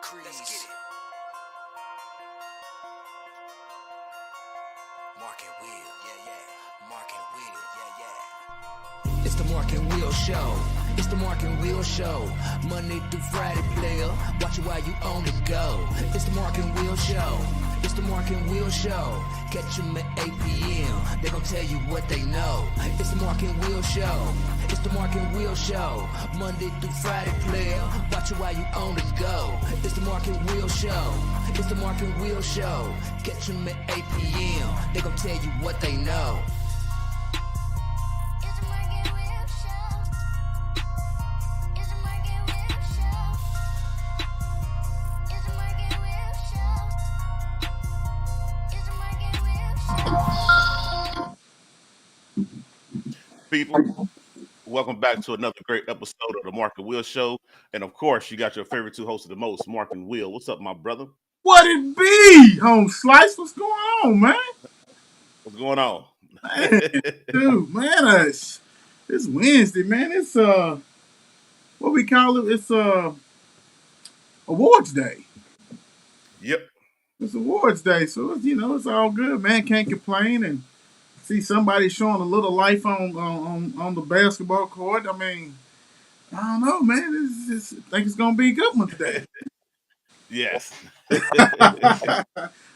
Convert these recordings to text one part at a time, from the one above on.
Crease. Let's get it. Mark and Will, yeah. Mark and Will, yeah. It's the Mark and Will Show. It's the Mark and Will Show. Monday through Friday, player. Watch it while you on the go. It's the Mark and Will Show. It's the Mark and Will Show. Catch them at 8 p.m. They gon' tell you what they know. It's the Mark and Will Show. It's the Mark and Will Show. Monday through Friday, player. Watch it while you on the go. It's the Mark and Will Show. It's the Mark and Will Show. Catch them at 8 p.m. They gon' tell you what they know. It's the Mark and Will Show. It's the Mark and Will Show. It's the Mark and Will Show. It's the Mark and Will Show. People, welcome back to another great episode of the Mark and Will Show. And of course, you got your favorite two hosts of the most, Mark and Will. What's up, my brother? What it be, home slice? What's going on, man? What's going on? Man, dude, man, it's Wednesday, man. It's what we call it? It's awards day. Yep. It's awards day, so it's, it's all good, man. Can't complain and see somebody showing a little life on the basketball court. I mean, I don't know, man. I think it's gonna be a good one today. Yes.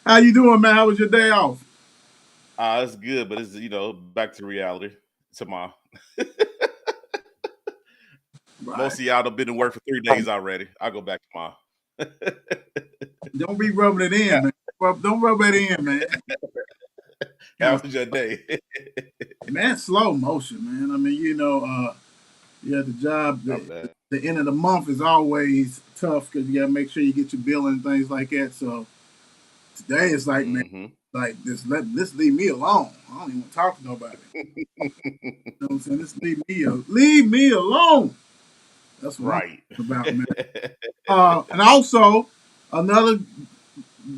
How you doing, man? How was your day off? It's good, but it's back to reality tomorrow. Right. Most of y'all have been to work for 3 days already. I'll go back tomorrow. Don't be rubbing it in, man. Don't rub it in, man. How was your day? Man, slow motion, man. I mean, the job. Not bad. The end of the month is always tough because you got to make sure you get your bill and things like that. So today it's like, man, like this leave me alone. I don't even want to talk to nobody. You know what I'm saying? Just leave me alone. That's what Right. I'm about, man. And also another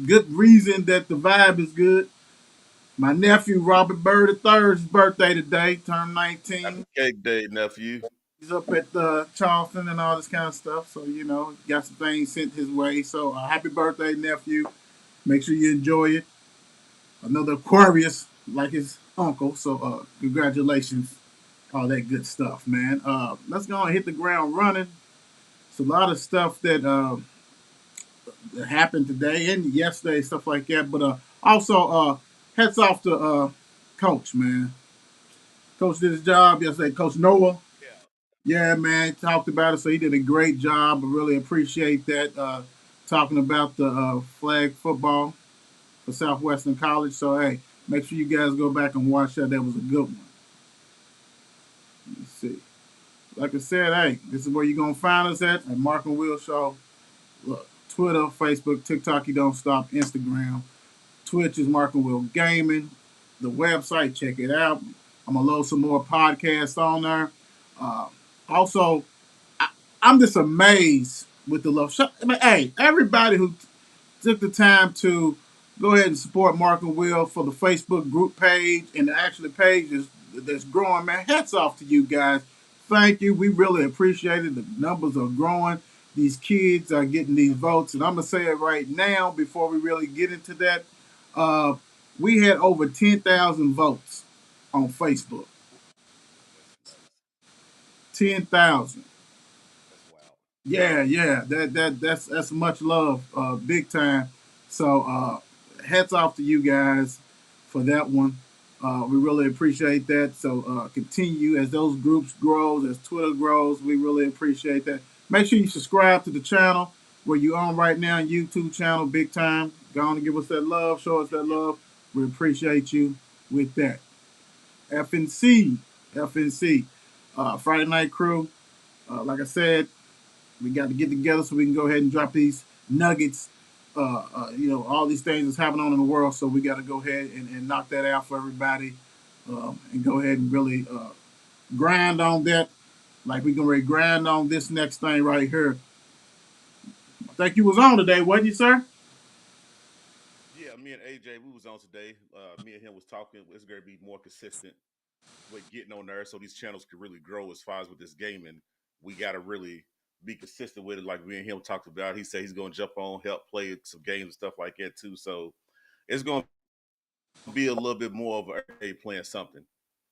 good reason that the vibe is good. My nephew Robert Bird III's birthday today, turned 19. Happy cake day, nephew. He's up at Charleston and all this kind of stuff. So, got some things sent his way. So, happy birthday, nephew. Make sure you enjoy it. Another Aquarius like his uncle. So, congratulations. All that good stuff, man. Let's go and hit the ground running. It's a lot of stuff that happened today and yesterday, stuff like that. But also, hats off to Coach, man. Coach did his job yesterday. Coach Noah. Yeah, man, talked about it. So he did a great job. I really appreciate that. Talking about the flag football for Southwestern College. So, hey, make sure you guys go back and watch that. That was a good one. Let's see. Like I said, hey, this is where you're going to find us at Mark and Will Show. Look, Twitter, Facebook, TikTok, you don't stop, Instagram. Twitch is Mark and Will Gaming. The website, check it out. I'm going to load some more podcasts on there. Also, I'm just amazed with the love. Hey, everybody who took the time to go ahead and support Mark and Will for the Facebook group page and the actual page that's growing, man. Hats off to you guys. Thank you. We really appreciate it. The numbers are growing. These kids are getting these votes. And I'm going to say it right now before we really get into that. We had over 10,000 votes on Facebook. 10,000. Yeah. That's much love, big time. So hats off to you guys for that one. We really appreciate that. So continue as those groups grows, as Twitter grows. We really appreciate that. Make sure you subscribe to the channel where you on right now, YouTube channel, big time. Go on and give us that love, show us that love. We appreciate you with that. FNC, Friday Night Crew. Like I said, we got to get together so we can go ahead and drop these nuggets. All these things that's happening in the world. So we got to go ahead and knock that out for everybody and go ahead and really grind on that. Like we're going to grind on this next thing right here. I think you was on today, wasn't you, sir? Yeah, me and AJ, we was on today. Me and him was talking. It's going to be more consistent with getting on there so these channels can really grow as far as with this gaming. We got to really be consistent with it, like me and him talked about. He said he's going to jump on, help play some games and stuff like that too. So it's going to be a little bit more of a playing something.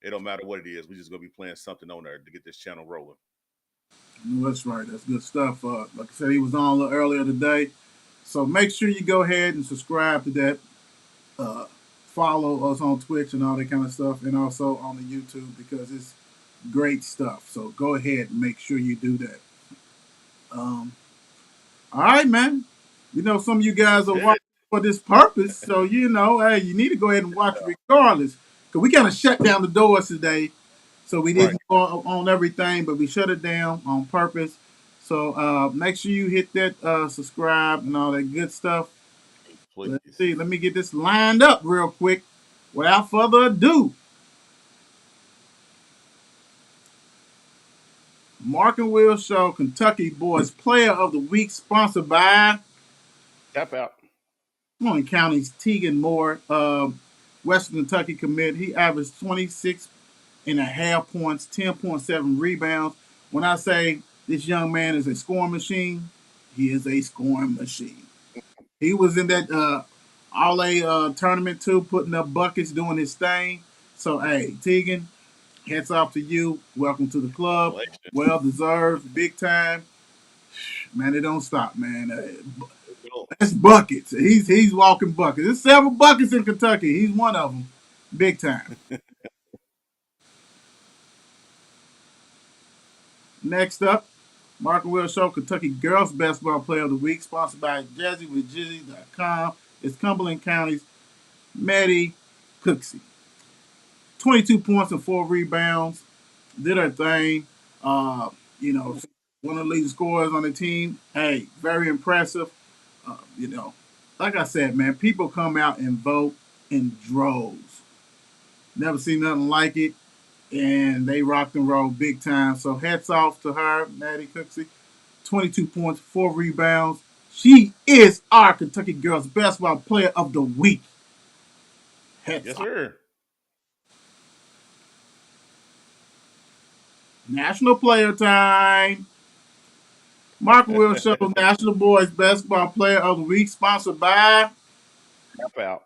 It don't matter what it is. We're just going to be playing something on there to get this channel rolling. That's right. That's good stuff. Like I said, he was on a little earlier today. So make sure you go ahead and subscribe to that. Uh, Follow us on Twitch and all that kind of stuff, and also on the YouTube because it's great stuff. So go ahead and make sure you do that. Um, all right, man. Some of you guys are Yeah, watching for this purpose, so hey, you need to go ahead and watch regardless. Cause we kind of shut down the doors today, so we right. didn't go on everything, but we shut it down on purpose. So make sure you hit that subscribe and all that good stuff. Let's Please. see. Let me get this lined up real quick. Without further ado, Mark and Will Show, Kentucky Boys Player of the Week, sponsored by Tap out. Warren County's Tegan Moore, Western Kentucky commit. He averaged 26.5 points, 10.7 rebounds. When I say this young man is a scoring machine, he is a scoring machine. He was in that All A tournament too, putting up buckets, doing his thing. So, hey, Tegan, hats off to you. Welcome to the club. Congratulations. Well deserved, big time. Man, it don't stop, man. That's buckets. He's walking buckets. There's several buckets in Kentucky. He's one of them, big time. Next up, Mark and Will Show, Kentucky Girls Basketball Player of the Week, sponsored by Jazzy with Jizzy.com. It's Cumberland County's Maddie Cooksey. 22 points and 4 rebounds. Did her thing. Uh, one of the leading scorers on the team. Hey, very impressive. Uh, you know, like I said, man, people come out and vote in droves. Never seen nothing like it. And they rocked and rolled big time. So hats off to her, Maddie Cooksey. 22 points, 4 rebounds. She is our Kentucky Girls Basketball Player of the Week. Hats Yes, off. sir. National Player Time. Mark Will Show, National Boys Basketball Player of the Week, sponsored by, Tap out.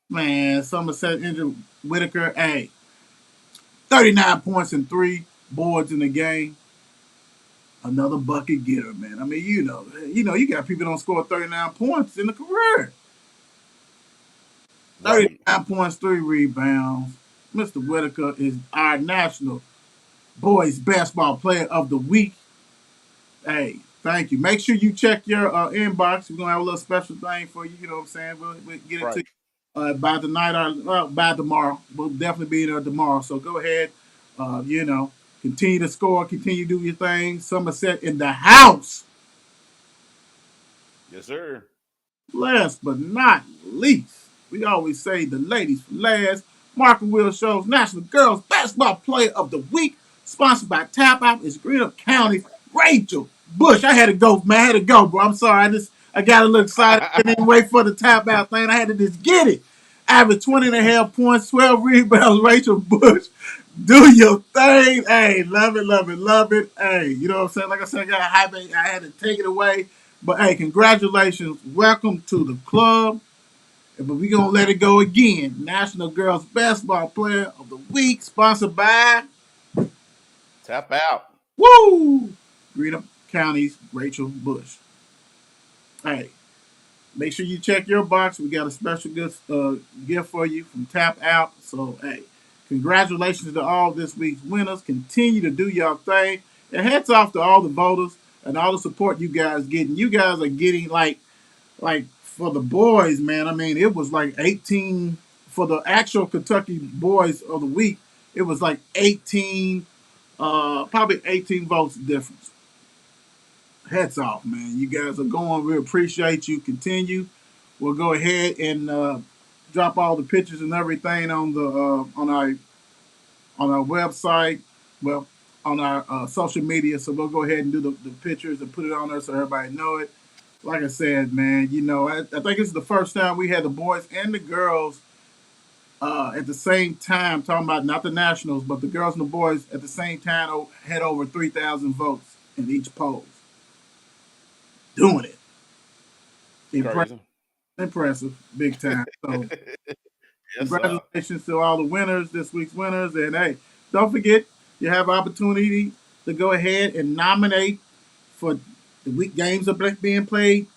man, Somerset Andrew Whitaker. Hey, 39 points and 3 boards in the game. Another bucket getter, man. I mean, you got people that don't score 39 points in the career. Right. 39 points, 3 rebounds. Mr. Whitaker is our National Boys Basketball Player of the Week. Hey, thank you. Make sure you check your inbox. We're gonna have a little special thing for you. You know what I'm saying? We'll get it to Right. you by tonight or by tomorrow. We'll definitely be there tomorrow. So go ahead. Continue to score. Continue to do your thing. Somerset in the house. Yes, sir. Last but not least, we always say the ladies for last. Mark and Will Show's National Girls Basketball Player of the Week, sponsored by Tap Out, is Greenup County. Rachel Bush. I had to go, man. I had to go, bro. I'm sorry. I got a little excited. I didn't wait for the tap out thing. I had to just get it. Average 20.5 points, 12 rebounds. Rachel Bush. Do your thing. Hey, love it, love it, love it. Hey, you know what I'm saying? Like I said, I got a hype. I had to take it away. But hey, congratulations. Welcome to the club. But we're going to let it go again. National Girls Basketball Player of the Week, sponsored by Tap out. Woo! Greenup County's Rachel Bush. Hey, make sure you check your box. We got a special gift for you from Tap Out. So, hey, congratulations to all this week's winners. Continue to do your thing. And hats off to all the voters and all the support you guys getting. You guys are getting like for the boys, man. I mean, it was like 18 for the actual Kentucky Boys of the Week. It was like 18, probably 18 votes difference. Hats off, man. You guys are going. We appreciate you. Continue. We'll go ahead and drop all the pictures and everything on the on our website. Well, on our social media. So we'll go ahead and do the pictures and put it on there so everybody know it. Like I said, man, I think it's the first time we had the boys and the girls at the same time talking about not the nationals, but the girls and the boys at the same time had over 3,000 votes in each poll. doing it. Crazy. Impressive, big time. So Yes, sir. congratulations to all the winners, this week's winners. And hey, don't forget, you have opportunity to go ahead and nominate for the week games are being played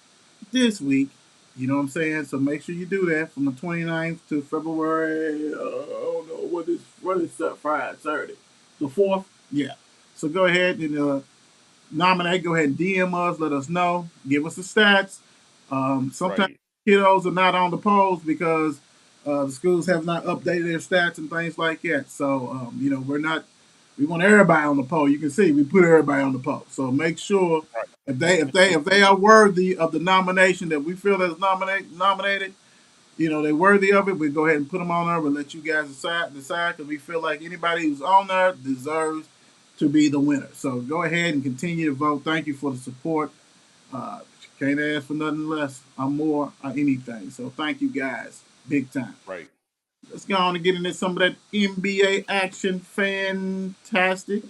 this week. You know what I'm saying? So make sure you do that from the 29th to February. Oh no, what is that? Friday, Saturday, the 4th. Yeah. So go ahead and nominate. Go ahead and DM us. Let us know. Give us the stats. Sometimes Right. kiddos are not on the polls because the schools have not updated their stats and things like that. So we're not. We want everybody on the poll. You can see we put everybody on the poll. So make sure Right. if they are worthy of the nomination that we feel that's nominated, they're worthy of it. We go ahead and put them on there. We'll let you guys decide because we feel like anybody who's on there deserves to be the winner. So go ahead and continue to vote. Thank you for the support. Uh, can't ask for nothing less or more or anything. So thank you guys, big time. Right. Let's go on and get into some of that NBA action. Fantastic.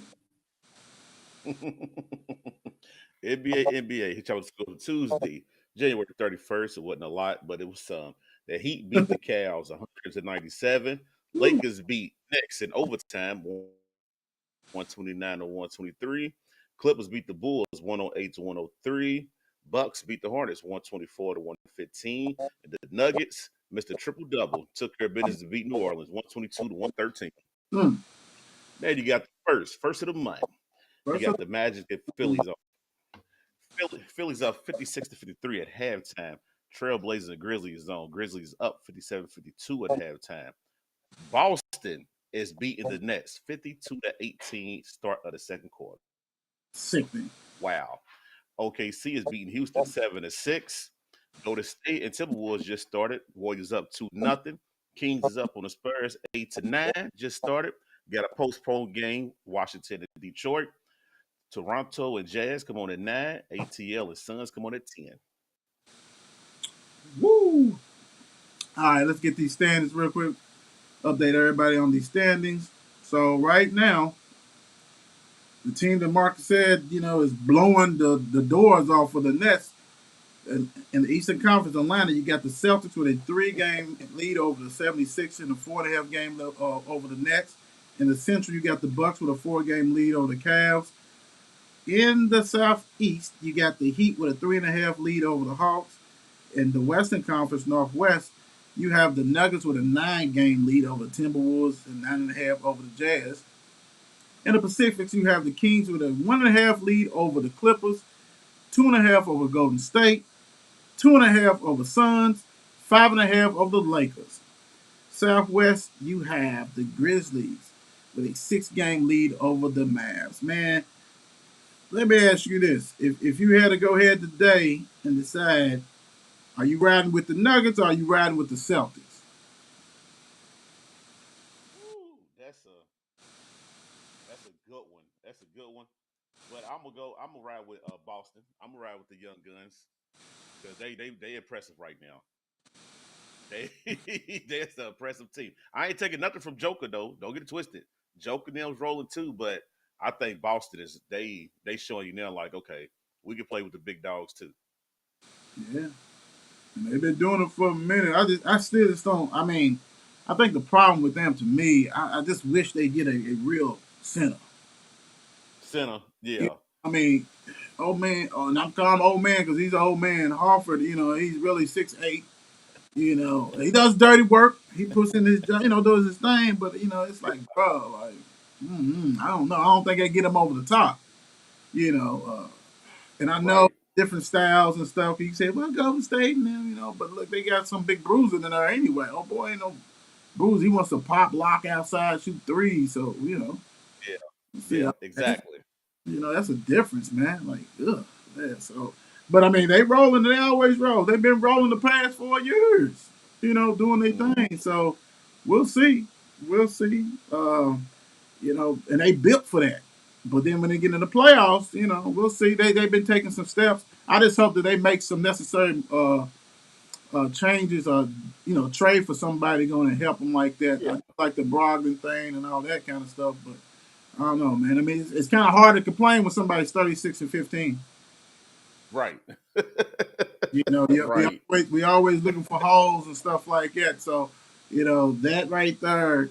NBA. He chose to go Tuesday, January 31st. It wasn't a lot, but it was some. The Heat beat the Cavs 100-97. Woo. Lakers beat Knicks in overtime 129 to 123. Clippers beat the Bulls 108 to 103. Bucks beat the Hornets 124 to 115. And the Nuggets, Mr. Triple Double, took their business to beat New Orleans 122 to 113. Mm. Then you got the first of the month. You First got up, the Magic and Phillies up. Phillies up 56 to 53 at halftime. Trailblazers and Grizzlies on. Grizzlies up 57-52 at halftime. Boston is beating the Nets 52 to 18 start of the second quarter. sickening. Wow. OKC is beating Houston 7 to 6. Golden State and Timberwolves just started. Warriors up 2-0. Kings is up on the Spurs 8 to 9. Just started. Got a postponed game. Washington and Detroit. Toronto and Jazz come on at 9. ATL and Suns come on at 10. Woo! All right, let's get these standings real quick. Update everybody on these standings. So right now, the team that Marcus said, is blowing the doors off for the Nets. In the Eastern Conference, Atlanta, you got the Celtics with a 3-game lead over the 76ers and a 4.5 game over the Nets. In the Central, you got the Bucks with a 4-game lead over the Cavs. In the Southeast, you got the Heat with a 3.5 lead over the Hawks. In the Western Conference, Northwest, you have the Nuggets with a 9-game lead over the Timberwolves and 9.5 over the Jazz. In the Pacifics, you have the Kings with a 1.5 lead over the Clippers, 2.5 over Golden State, 2.5 over Suns, 5.5 over the Lakers. Southwest, you have the Grizzlies with a 6-game lead over the Mavs. Man, let me ask you this: if you had to go ahead today and decide, are you riding with the Nuggets or are you riding with the Celtics? Ooh, that's a good one. That's a good one. But I'm gonna ride with Boston. I'm gonna ride with the young guns because they impressive right now. They That's the impressive team. I ain't taking nothing from Joker though. Don't get it twisted. Joker and them's rolling too, but I think Boston is they showing you now like okay, we can play with the big dogs too. Yeah, and they've been doing it for a minute. I still just don't. I mean, I think the problem with them, to me, I just wish they get a real center. Center, You yeah, I mean, old man, and I'm calling him old man because he's an old man. Harford, he's really 6'8". He does dirty work. He puts in his, does his thing. But it's like, bro, like, I don't know. I don't think they get him over the top. You know, and I know right, different styles and stuff. You say, well, Golden State and them, but look, they got some big bruising in there anyway. Oh boy, ain't no bruise. He wants to pop, lock outside, shoot threes. So yeah, see, yeah, exactly. that's a difference, man. Like, ugh, yeah. So, but I mean, they rolling. They always roll. They've been rolling the past 4 years. Doing their Hmm. thing. So, we'll see. We'll see. And they built for that. But then when they get in the playoffs, we'll see. They've been taking some steps. I just hope that they make some necessary changes or trade for somebody going to help them like that. Yeah, Like the Brogdon thing and all that kind of stuff. But I don't know, man. I mean, it's kind of hard to complain when somebody's 36 and 15. Right. You know, Right. we always looking for holes and stuff like that. So, that right there,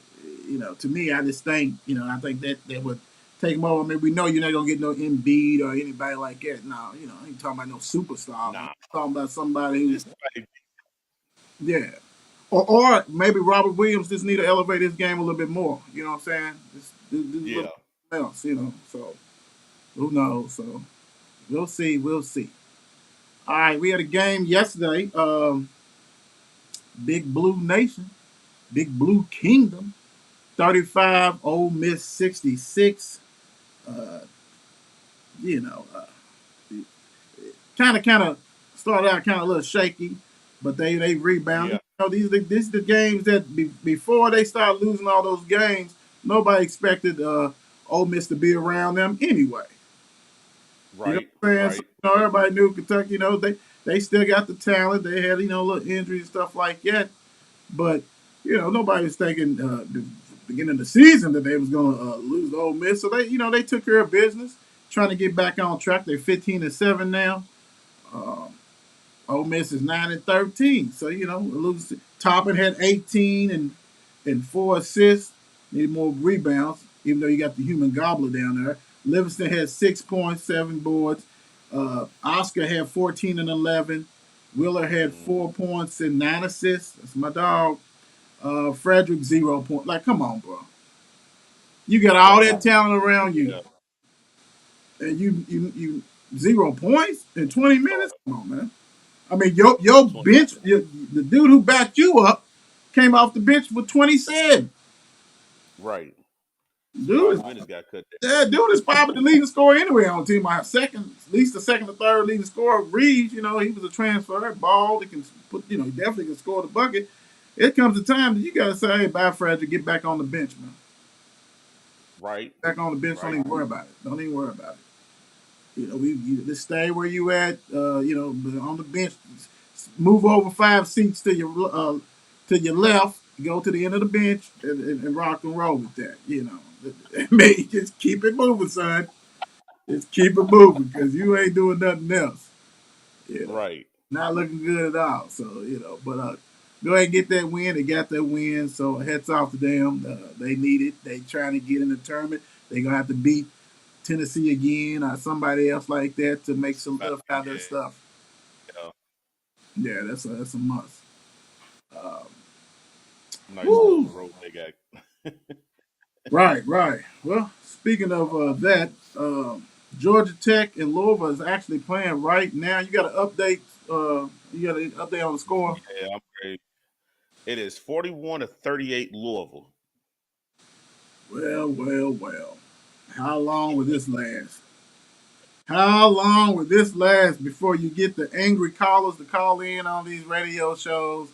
to me, I just think, I think that would take them over. I mean, we know you're not gonna get no Embiid or anybody like that. No, I ain't talking about no superstar. I'm Nah. talking about somebody who's, It's somebody. yeah. Or maybe Robert Williams just need to elevate his game a little bit more. You know what I'm saying? Just do a Yeah. little else, So who knows? So we'll see. We'll see. All right, we had a game yesterday. Big Blue Nation, Big Blue Kingdom, 35, Ole Miss 66. Uh, you know, uh, kind of started out kind of a little shaky, but they rebounded. Yeah. These are the games that before they start losing all those games, nobody expected Ole Miss to be around them anyway. You know Right. what I'm saying? So, Right. everybody knew Kentucky. They still got the talent. They had little injuries and stuff like that. But nobody was thinking the beginning of the season that they was going to lose to Ole Miss. So they took care of business, trying to get back on track. They're 15-7 now. Um, Ole Miss is 9-13. So lose. Toppin had 18 and 4 assists. Need more rebounds, even though you got the human gobbler down there. Livingston had 6 points, 7 boards. Oscar had 14 and 11. Wheeler had Mm-hmm. 4 points and 9 assists. That's my dog. Frederick 0 point. Like, come on, bro. You got all Right. that talent around you, Yeah. and you 0 points in 20 minutes. Come on, man. I mean, your 20. bench, the dude who backed you up, came off the bench with 27. Right. Dude, Surprised Minutes got cut there. yeah, dude is probably the leading scorer anyway on the team. My second, at least the second or third leading scorer. Reeves, he was a transfer, ball. He can put, he definitely can score the bucket. It comes a time that you got to say, hey, bye, Frederick, get back on the bench, man. Right. Back on the bench, don't Right. even worry about it. Don't even worry about it. You just stay where you at. But on the bench, move over 5 seats to your left. Go to the end of the bench and rock and roll with that. Man, just keep it moving, son. Just keep it moving because you ain't doing nothing else. Right. Not looking good at all. So but go ahead and get that win. They got that win. So hats off to them. They need it. They trying to get in the tournament. They gonna have to beat Tennessee again or somebody else like that to make some But, out of their stuff. yeah. Yeah, that's a must. Um, Nice little woo. road they got. Right, right. Well, speaking of that, Georgia Tech and Louisville is actually playing right now. You got an update. You got an update on the score. Yeah, I'm ready. It is 41-38 Louisville. Well, well, well. How long will this last? How long will this last before you get the angry callers to call in on these radio shows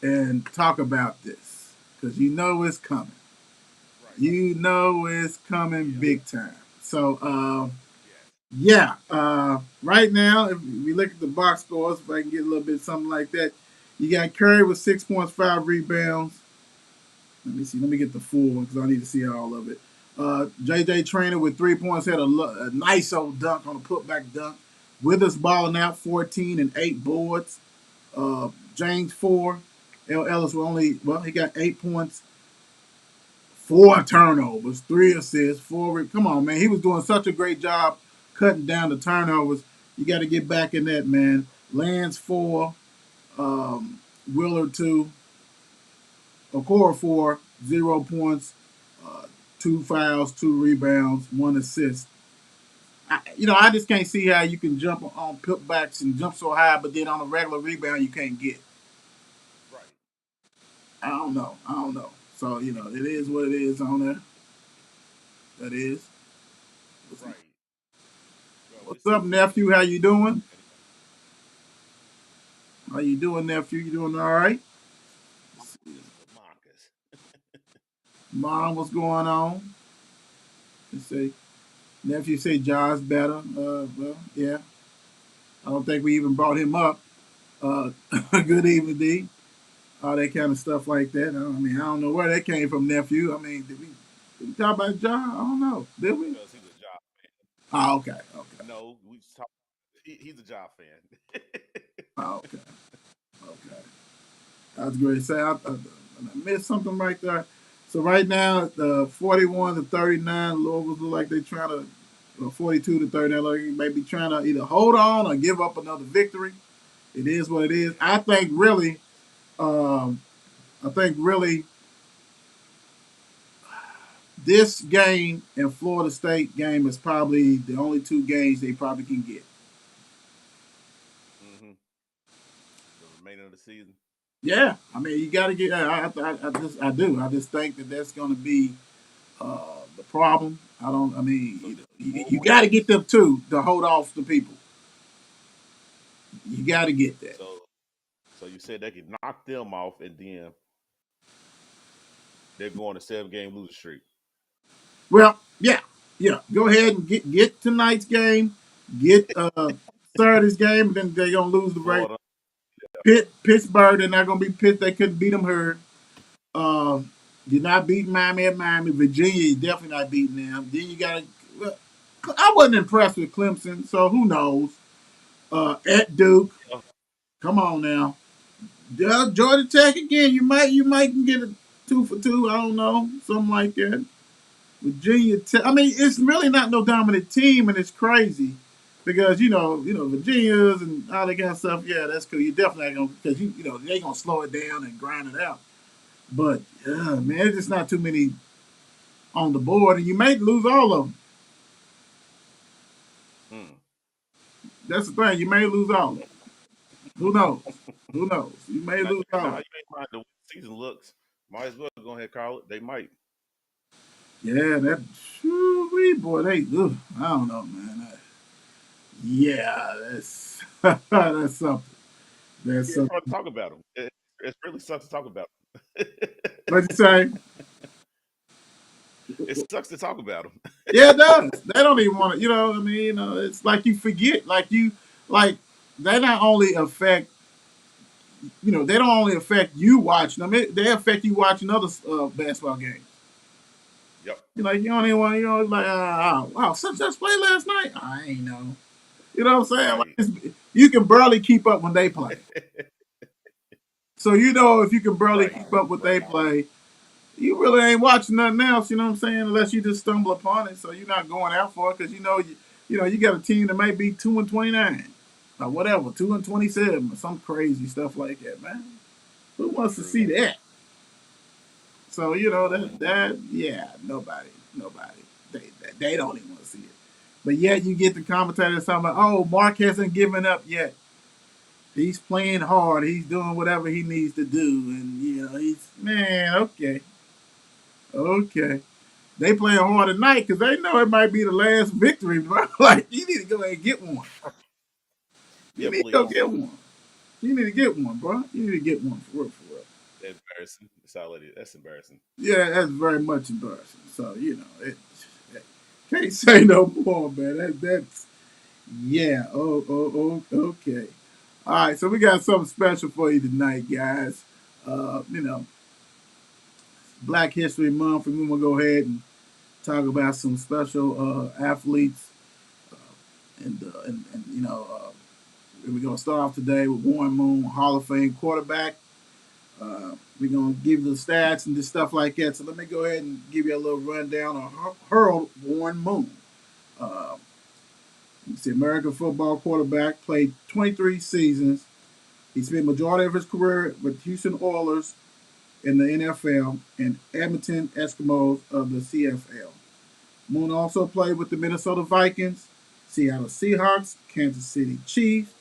and talk about this? Because it's coming. Right. It's coming Yeah. big time. So, Yeah. yeah. Right now, if we look at the box scores, if I can get a little bit something like that, you got Curry with 6 points, 5 rebounds. Let me see. Let me get the full one because I need to see all of it. JJ Trainer with 3 points had a nice old dunk on a putback dunk. Withers balling out 14 and 8 boards. James 4. L. Ellis he got 8 points, 4 turnovers, 3 assists, 4. Come on, man. He was doing such a great job cutting down the turnovers. You got to get back in that, man. Lance 4. Willard 2. Okora 4. 0 points, 2 fouls, 2 rebounds, 1 assist. I just can't see how you can jump on putbacks and jump so high, but then on a regular rebound you can't get. Right. I don't know. I don't know. So it is what it is on there. That is. Right. Well, we'll What's see up, if nephew? How you doing? anybody. How you doing, nephew? You doing all right? Marcus. Mom, what's going on? Let's see. Nephew say Josh better. Well, yeah. I don't think we even brought him up. Good evening, D. All that kind of stuff like that. I don't know where that came from, nephew. I mean, did we talk about John? I don't know. Did we? Because he's a job man. Oh, okay, okay. No, we just talk. he's a job fan. Oh, okay. Okay. That's great. Say I missed something right there. So right now, the 41-39, Louisville look like they're trying to, 42-39, like maybe trying to either hold on or give up another victory. It is what it is. Um, I think really, this game and Florida State game is probably the only two games they probably can get. hmm The remainder of the season. Yeah, I mean you got to get. I do. I just think that that's going to be the problem. I don't. I mean, So you got to get them too to hold off the people. You got to get that. so you said they could knock them off, and then they're going to 7 game losing streak. Well, yeah, yeah. Go ahead and get tonight's game. Get Saturday's game, and then they're gonna lose the race. Florida. Pittsburgh, they're not gonna be pissed. They couldn't beat them here. You're not beating Miami at Miami. Virginia, you're definitely not beating them. Then you got to. Well, I wasn't impressed with Clemson, so who knows? At Duke, Yeah. come on now. Georgia Tech again. You might can get a 2 for 2. I don't know, something like that. Virginia Tech. I mean, it's really not no dominant team, and it's crazy because Virginia's and all that kind of stuff. Yeah, that's cool. You definitely not gonna because they gonna slow it down and grind it out. But man, it's just not too many on the board, and you may lose all of them. Hmm. That's the thing. You may lose all of them. Who knows? Who knows? You may Now, lose all now of you them. ain't mind the way the season looks. Might as well go ahead and call it. They might. Yeah, that wee boy. I don't know, man. Yeah, that's that's something. That's Yeah, it's hard to something. talk about them. It's really sucks to talk about them. What you say? It sucks to talk about them. Yeah, it does. They don't even want to. I mean, it's like you forget. Like they not only affect. They don't only affect you watching them. They affect you watching other basketball games. Yep. You don't even want. Like, wow, such played last night. I ain't know. You know what I'm saying? Like, Right. you can barely keep up when they play. So if you can barely Right. keep up when they Right. play, you really ain't watching nothing else. You know what I'm saying? Unless you just stumble upon it, so you're not going out for it because you got a team that might be 2-29 or whatever, 2-27 or some crazy stuff like that, man. Who wants to True. see that? So Nobody. that yeah, nobody. They don't even want to see it. But yet you get the commentators talking about, oh, Mark hasn't given up yet. He's playing hard. He's doing whatever he needs to do, and he's man. Okay. They playing hard tonight because they know it might be the last victory, bro. Like you need to go ahead and get one. You Yeah, need to go please. get one. You need to get one, bro. You need to get one for real, for real. Embarrassing. That's all it is. That's embarrassing. Yeah, that's very much embarrassing. So can't say no more, man. That's yeah. Okay. All right, so we got something special for you tonight, guys. Uh, you know, Black History Month, and we're gonna go ahead and talk about some special athletes, and we're gonna start off today with Warren Moon, Hall of Fame quarterback. We're gonna give you the stats and just stuff like that. So let me go ahead and give you a little rundown on Harold Warren Moon. Uh, he's the American football quarterback, played 23 seasons. He spent majority of his career with Houston Oilers in the NFL and Edmonton Eskimos of the CFL. Moon also played with the Minnesota Vikings, Seattle Seahawks, Kansas City Chiefs.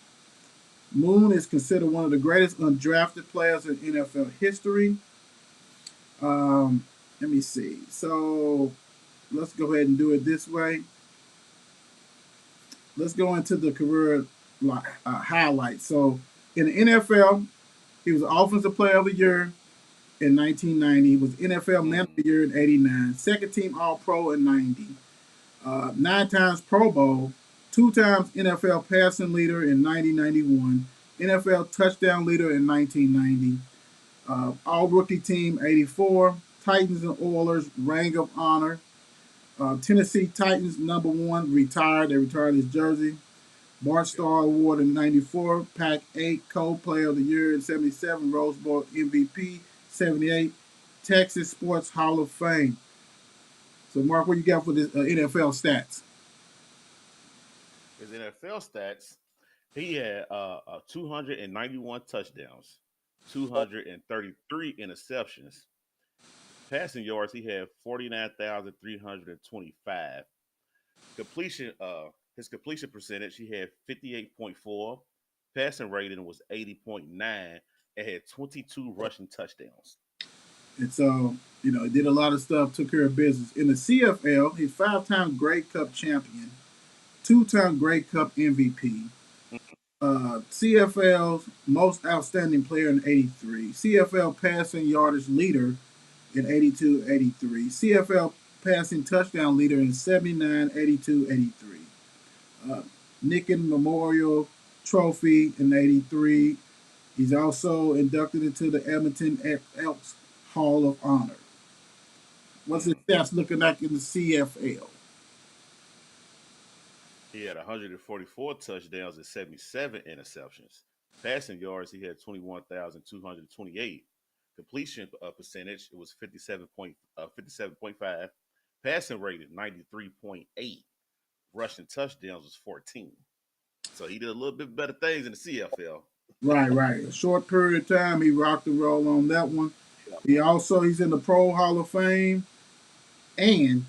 Moon is considered one of the greatest undrafted players in NFL history. Let me see. So let's go ahead and do it this way. Let's go into the career highlights. So in the NFL, he was Offensive Player of the Year in 1990. He was NFL Man of Mm. the Year in 89. Second team All Pro in 90. 9 times Pro Bowl. 2 times NFL passing leader in 1991. NFL touchdown leader in 1990. All rookie team 84. Titans and Oilers Ring of Honor. Tennessee Titans #1 retired. They retired his jersey. Bart Yeah. Star Award in '94, Pac 8 Co Player of the Year in '77, Rose Bowl MVP '78, Texas Sports Hall of Fame. So, Mark, what you got for the NFL stats? His NFL stats, he had 291 touchdowns, 233 interceptions. Passing yards, he had 49,325. Completion, his completion percentage, he had 58.4. Passing rating was 80.9 and had 22 rushing touchdowns. And so, he did a lot of stuff, took care of business. In the CFL, he's 5 time Grey Cup champion, 2 time Grey Cup MVP, CFL's most outstanding player in '83, CFL passing yardage leader in '82, '83, CFL passing touchdown leader in '79, '82, '83, uh, Nicken Memorial Trophy in '83. He's also inducted into the Edmonton Elks Hall of Honor. What's his Mm. stats looking like in the CFL? He had 144 touchdowns and 77 interceptions. Passing yards, he had 21,228. Completion percentage, it was 57.5. Passing rated 93.8. Rushing touchdowns was 14. So he did a little bit better things in the CFL. Right, right. A short period of time, he rocked and roll on that one. Yeah. He's in the Pro Hall of Fame and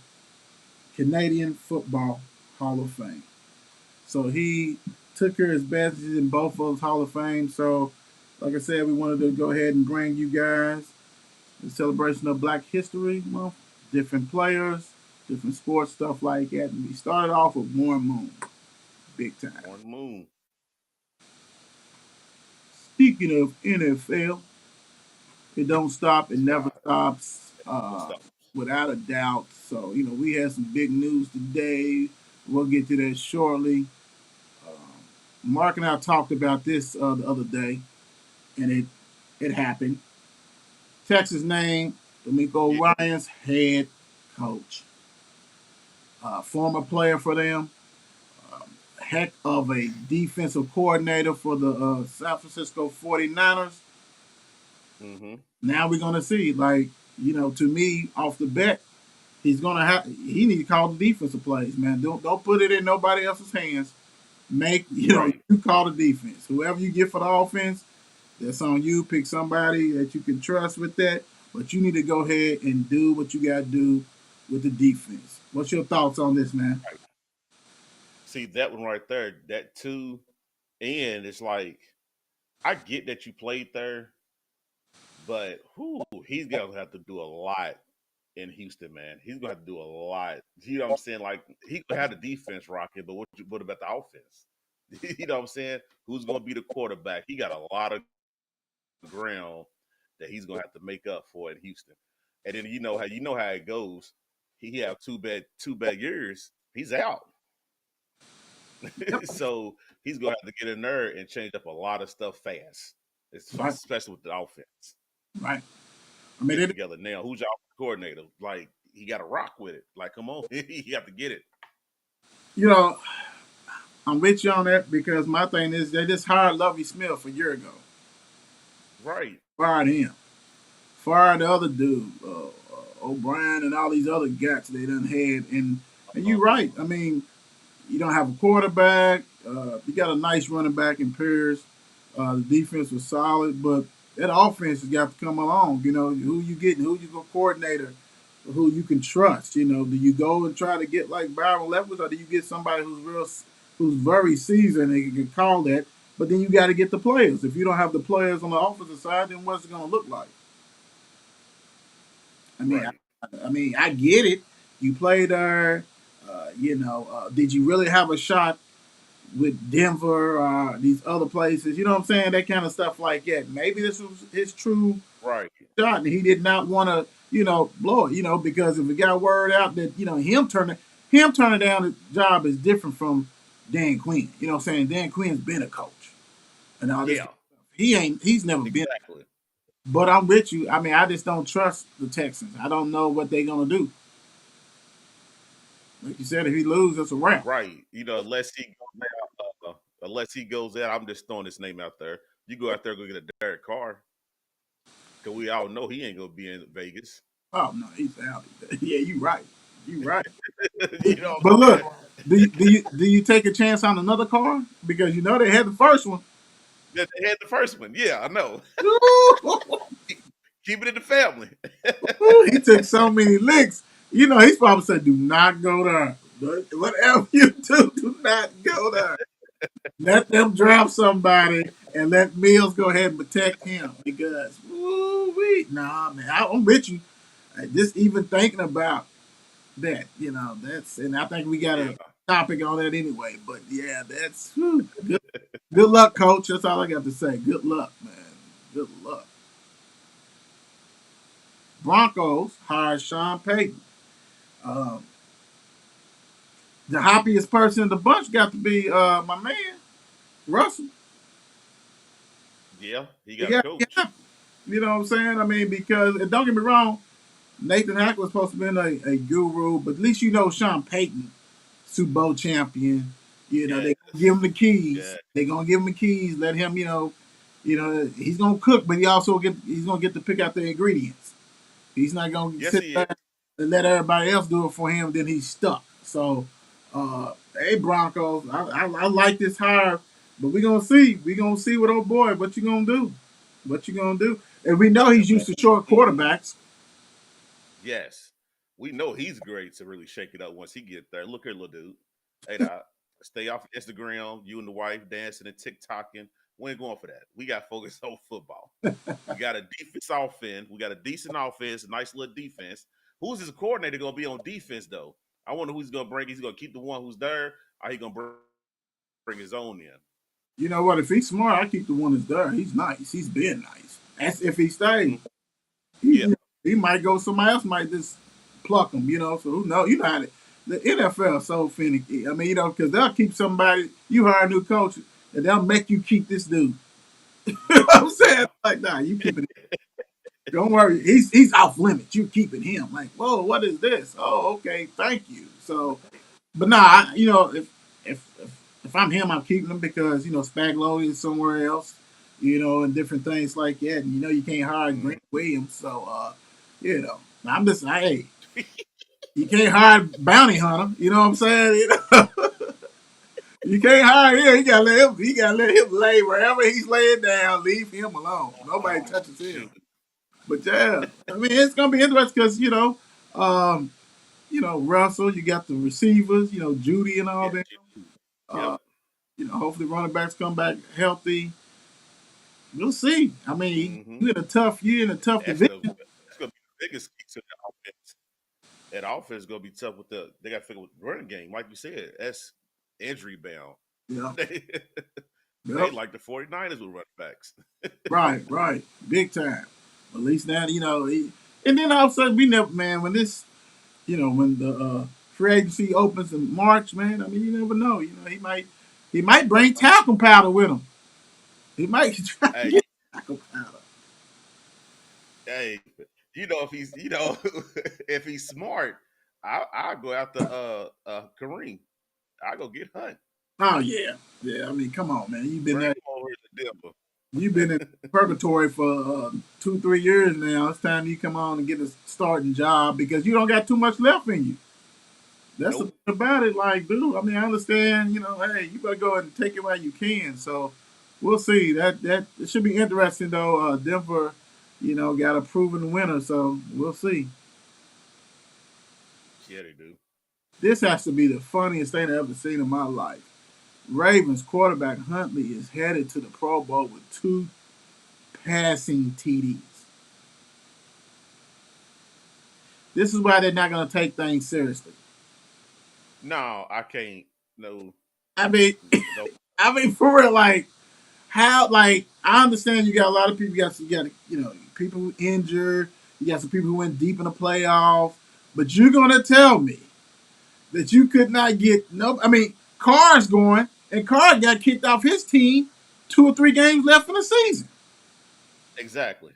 Canadian Football Hall of Fame. So he took care of his business in both of those Hall of Fame. So, like I said, we wanted to go ahead and bring you guys the celebration of Black History Month, different players, different sports, stuff like that. And we started off with Warren Moon, big time. On the moon. Speaking of NFL, it don't stop. It never Stop. stops, Don't stop. without a doubt. So, we had some big news today. We'll get to that shortly. Mark and I talked about this the other day, and it happened. Texas named D'Amico Yeah. Ryan's head coach, former player for them, heck of a defensive coordinator for the San Francisco 49ers. Mm-hmm. Now we're gonna see, like, to me, off the bat, he needs to call the defensive plays, man. Don't put it in nobody else's hands. Make Right. you call the defense. Whoever you get for the offense, that's on you. Pick somebody that you can trust with that. But you need to go ahead and do what you got to do with the defense. What's your thoughts on this, man? Right. See that one right there, that two, and it's like I get that you played there, but he's gonna have to do a lot in Houston, man. He's gonna have to do a lot. You know what I'm saying? Like he gonna have the defense rocking, but what about the offense? You know what I'm saying? Who's gonna be the quarterback? He got a lot of ground that he's gonna have to make up for in Houston. And then you know how it goes. He have two bad years. He's out. Yep. So he's gonna have to get in there and change up a lot of stuff fast, Right, especially with the offense. right. I mean, Get it together now. Who's your coordinator? Like he got to rock with it. Like come on, he have to get it you know, I'm with you on that because my thing is they just hired Lovey Smith a year ago. right. Fired him. Fired the other dude, O'Brien, and all these other guys they done had. And you're Uh, right. I mean, you don't have a quarterback. You got a nice running back in Pierce. The defense was solid, but that offense has got to come along. Who you getting, who you go coordinator, who you can trust. Do you go and try to get like Byron Leftwich, or do you get somebody who's very seasoned and can call that? But then you got to get the players. If you don't have the players on the offensive side, then what's it going to look like? I mean, right. I get it. You played there. Did you really have a shot with Denver, these other places? You know what I'm saying? That kind of stuff like that. Maybe this was his true Right. shot, and he did not want to, blow it. Because if it got word out that him turning down the job is different from Dan Quinn. You know what I'm saying? Dan Quinn's been a coach and all this. Yeah. He's never been. Exactly. But I'm with you. I mean, I just don't trust the Texans. I don't know what they're gonna do. Like you said, if he loses, it's a wrap. Right. Unless he goes now. unless he goes out. I'm just throwing his name out there. You go out there, go get a Derek Carr, because we all know he ain't gonna be in Vegas. Oh no, he's out. Yeah, you right. You right. You know But what I'm look, saying? do you take a chance on another car because you know they had the first one? They had the first one. Yeah, I know. Keep it in the family. He took so many licks. You know, he's probably said, "Do not go there. Whatever you do not go there. Let them draft somebody and let Mills go ahead and protect him because, nah, man, I'm with you. Just even thinking about that, and I think we got Yeah. a topic on that anyway. But yeah, that's good. Good luck, coach. That's all I got to say. Good luck, man. Good luck. Broncos hired Sean Payton. Um, the happiest person in the bunch got to be my man Russell. Yeah, he He got a got coach. happy. You know what I'm saying? I mean, because and don't get me wrong, Nathan Hack was supposed to be a guru, but at least you know Sean Payton, Super Bowl champion. They gonna give Yes. him the keys. Yeah. They gonna give him the keys. Let him, he's gonna cook, but he's gonna get to pick out the ingredients. He's not gonna Yes, sit he is. there and let everybody else do it for him. Then he's stuck. So, hey Broncos, I like this hire, but we gonna see. We gonna see what old boy. What you gonna do? What you gonna do? And we know he's used to short quarterbacks. Yes. We know he's great to really shake it up once he get there. Look here, little dude. Hey, now, stay off Instagram. You and the wife dancing and TikToking. We ain't going for that. We got to focus on football. We got a defense offense. We got a decent offense, a nice little defense. Who's his coordinator going to be on defense, though? I wonder who's going to bring. He's going to keep the one who's there, or he going to bring his own in. You know what? If he's smart, I keep the one that's there. He's nice. He's been nice. That's if he stays. Mhm. Yeah. He might go. Somebody else might just pluck him. So who knows? You know how the NFL is so finicky. I mean, because they'll keep somebody. You hire a new coach, and they'll make you keep this dude. You know what I'm saying? Yeah. Like, nah, you keep it. Don't worry. He's off limits. You keeping him. Like, whoa, what is this? Oh, okay, thank you. So, but nah, if I'm him, I'm keeping him because Spagnolo is somewhere else, and different things like that. And you can't hire Mhm. Grant Williams, so I'm just hey, you can't hire Bounty Hunter. You know what I'm saying? You can't hire him. You gotta let him lay wherever he's laying down. Leave him alone. Nobody touches him. Shoot. But yeah, I mean it's gonna be interesting because um, Russell. You got the receivers. Judy and all Yeah. that. Yep. Uh, hopefully running backs come back healthy. We'll see. I mean, Hmm. you're in a tough division. That's gonna be the biggest key to the offense. That offense is gonna be tough with they got to figure with the running game, like you said. That's injury bound. Yeah. They Yep. like the 49ers with running backs. Right. Big time. At least now, and then all of a sudden we never, man, when the free agency opens in March, man, I mean, you never know. He might bring talcum powder with him. He might try to Hey, get talcum powder. hey, if he's if he's smart, I'll go after Kareem. I'll go get Hunt. Oh yeah. Yeah, I mean, come on, man. Bring him over to Denver. You've been in purgatory for 2-3 years now. It's time you come on and get a starting job because you don't got too much left in you. That's the thing Nope. about it. Like, dude, I mean, I understand. Hey, you better go ahead and take it while you can. So we'll see. That it should be interesting though. Denver, got a proven winner, so we'll see. Yeah, they do. This has to be the funniest thing I've ever seen in my life. Ravens quarterback Huntley is headed to the Pro Bowl with two passing TDs. This is why they're not going to take things seriously. No, I can't. No, I mean, no. for real, like how, like I understand you got a lot of people. You got people who injured. You got some people who went deep in the playoffs. But you're going to tell me that you could not get no. I mean, Carr's going, and Carr got kicked off his team 2 or 3 games left in the season. Exactly.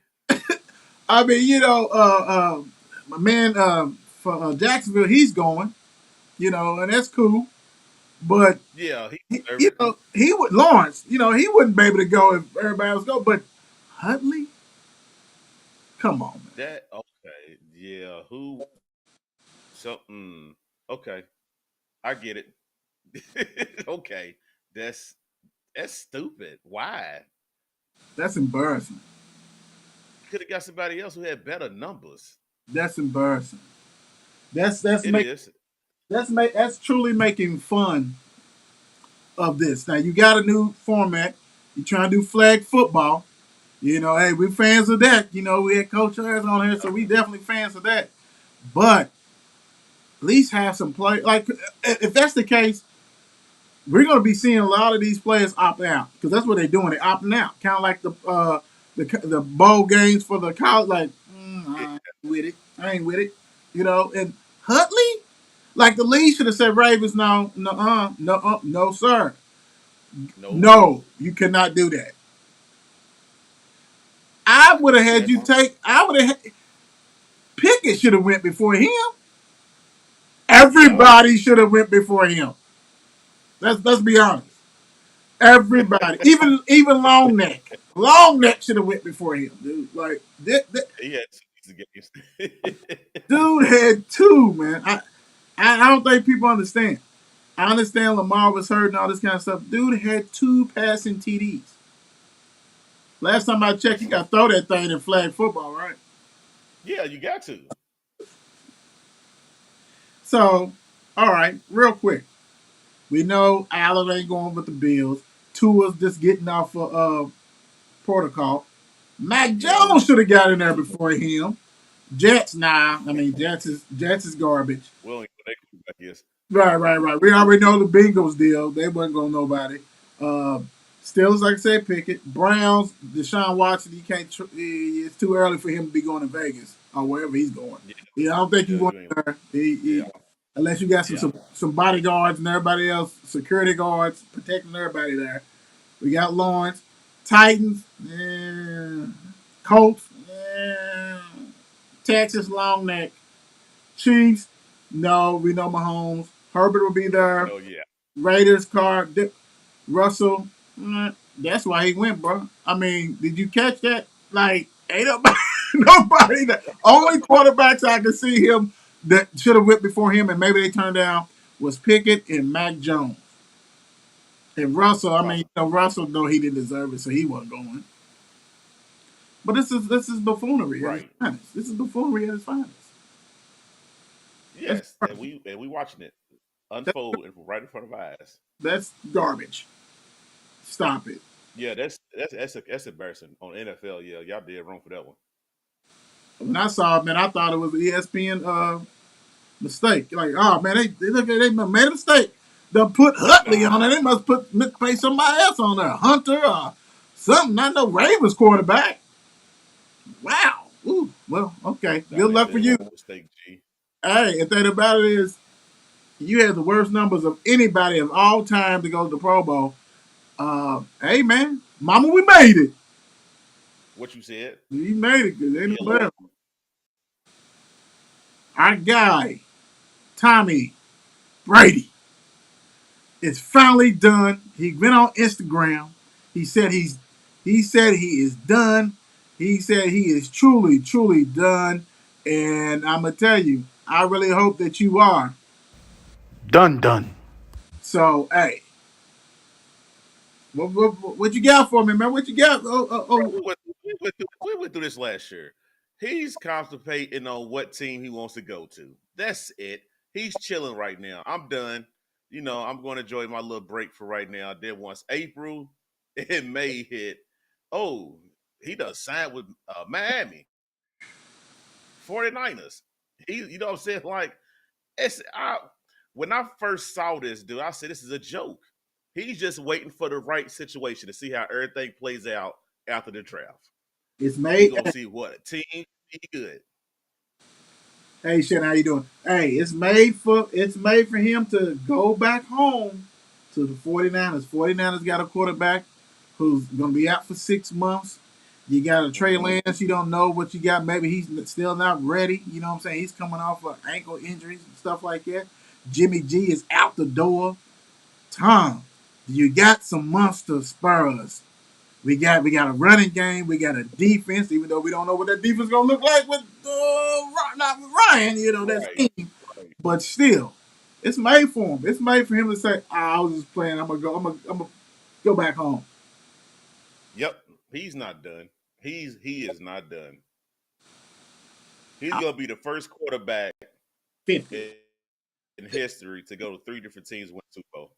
I mean, my man for Jacksonville, he's going, and that's cool. But Yeah, he he, deserve it. he would Lawrence. He wouldn't be able to go if everybody else go. But Huntley, come on, man. That okay. Yeah, who so okay. I get it. Okay. That's that's stupid. Why? That's embarrassing. Could have got somebody else who had better numbers. That's embarrassing. That's It make is. that's truly making fun of this. Now you got a new format. You're trying to do flag football. Hey, we're fans of that. We had Coach Ayers on here, so we definitely fans of that. But at least have some play. Like if that's the case, we're going to be seeing a lot of these players opt out because that's what they're doing. They're opting out, kind of like the bowl games for the college. Like, I ain't with it. I ain't with it. And Huntley, like the league should have said, Ravens, no, no, no, no, sir, No. no, you cannot do that. I would have had you That's take. I would have. Pickett should have went before him. Everybody should have went before him. Let's be honest. Everybody, even Long Neck, Long Neck should have went before him, dude. Like he had 2 games. dude had two, man. I don't think people understand. I understand Lamar was hurt and all this kind of stuff. Dude had two passing TDs. Last time I checked, you got to throw that thing in flag football, right? Yeah, you got to. So, all right, real quick. We know Allen ain't going with the Bills. Tua's just getting off of protocol. Mac Yeah. Jones should have got in there before him. Jets, nah. I mean, Jets is garbage. Well, I guess. Right. We already know the Bengals deal. They wasn't going nobody. Uh, Steelers, like I said, Pickett. Browns, Deshaun Watson. You can't. It's too early for him to be going to Vegas or wherever he's going. Yeah. I don't think he's Yeah, going you ain't- there. yeah. Unless you got some, Yeah. some some bodyguards and everybody else, security guards protecting everybody there. We got Lawrence, Titans, Colts, Texas long neck, Chiefs. No, we know Mahomes. Herbert will be there. Oh yeah. Raiders, Russell. That's why he went, bro. I mean, did you catch that? Like, ain't nobody, nobody. Only quarterbacks I can see him that should have went before him, and maybe they turned down was Pickett and Mac Jones. And Russell, I mean, Russell, no, he didn't deserve it, so he wasn't going. But this is buffoonery at its Right. finest. This is buffoonery at its finest. That's Yes, and we watching it unfold right in front of our eyes. that's garbage. Stop it. Yeah, that's embarrassing on NFL. Yeah, y'all did wrong for that one. When I saw it, man, I thought it was an ESPN mistake. Like, oh man, they made a mistake. They put Huntley on there. They must pay somebody else on there, Hunter or something. Not no Ravens quarterback. Wow. Ooh. Well, okay. Nah, Good they luck said for it you. was a mistake, G. Hey, the thing about it is, you had the worst numbers of anybody of all time to go to the Pro Bowl. Hey man, Mama, we made it. What you said? We made it. Cause ain't Yeah, no better. Our guy, Tommy Brady, is finally done. He went on Instagram. He said he is done. He said he is truly done. And I'm gonna tell you, I really hope that you are. Done. So hey, what you got for me, man? What you got? bro, we went through this last year. He's constipating on what team he wants to go to. That's it. He's chilling right now. I'm done. I'm going to enjoy my little break for right now. Then once April and May hit, oh, he does sign with Miami 49ers. You know what I'm saying? Like, when I first saw this, dude, I said, this is a joke. He's just waiting for the right situation to see how everything plays out after the draft. It's We're made. going to see what team be good. Hey, Shannon, how you doing? Hey, it's made for him to go back home to the 49ers. 49ers got a quarterback who's going to be out for 6 months. You got a Trey Mhm. Lance. You don't know what you got. Maybe he's still not ready. You know what I'm saying? He's coming off of ankle injuries and stuff like that. Jimmy G is out the door. Tom, you got some monster Spurs. We got a running game. We got a defense, even though we don't know what that defense gonna look like with not with Ryan. That's Right. team. But still, it's made for him. It's made for him to say, "I was just playing. I'm gonna go. I'm gonna go back home." Yep. He's not done. He is not done. He's gonna be the first quarterback 50. in, in history to go to 3 different teams and win Super Bowl.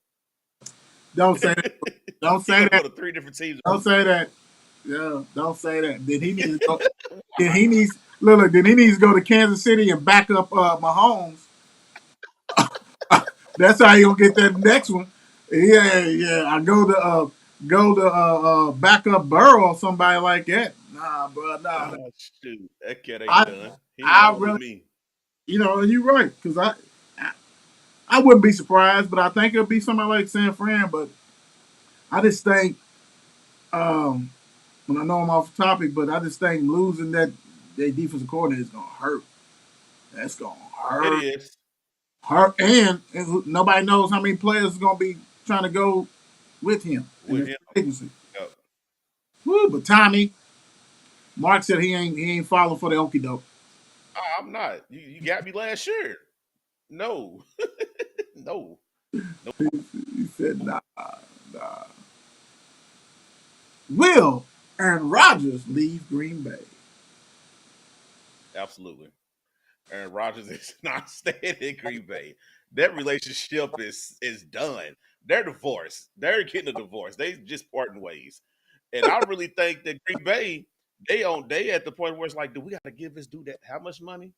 Don't say that. Don't He's say gonna that. go to 3 different teams. Don't say that. Yeah, don't say that. Then he needs to go. Then he needs look. Then he needs to go to Kansas City and back up Mahomes. That's how you gonna get that next one. Yeah, yeah. I go to back up Burrow or somebody like that. Nah, bro. Nah. Oh shoot, that cat ain't I done. He ain't I older than really, me. and you're right because I wouldn't be surprised, but I think it'll be somebody like San Fran. But I just think, um, when I know I'm off topic, but I just think losing that defensive coordinator is gonna hurt. That's gonna It hurt, is hurt, and nobody knows how many players are gonna be trying to go with him in with this him. agency. Yep. Woo, but Tommy, Mark said he ain't falling for the okie doke. I'm not. You got me last year. No, no, no. He said, nah, nah. Will Aaron Rodgers leave Green Bay? Absolutely. Aaron Rodgers is not staying in Green Bay. That relationship is done. They're divorced. They're getting a divorce. They just parting ways. And I really think that Green Bay, they at the point where it's like, do we got to give this dude that how much money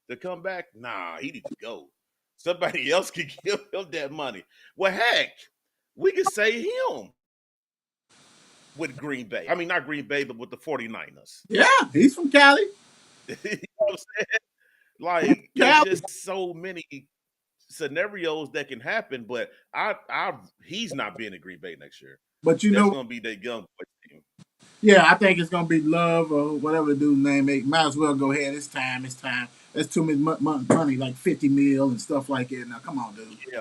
to come back? Nah, he need to go. Somebody else can give him that money. Well, heck, we could say him with Green Bay. I mean, not Green Bay, but with the 49ers. Yeah, he's from Cali. You know what I'm saying? Like, it's Cali. just so many scenarios that can happen, but he's not being in Green Bay next year. But That's gonna be that young boy team. yeah, I think it's gonna be Love or whatever the dude's name is. Might as well go ahead. It's time. It's time. That's too much money, like 50 mil and stuff like that. Now, come on, dude. Yeah,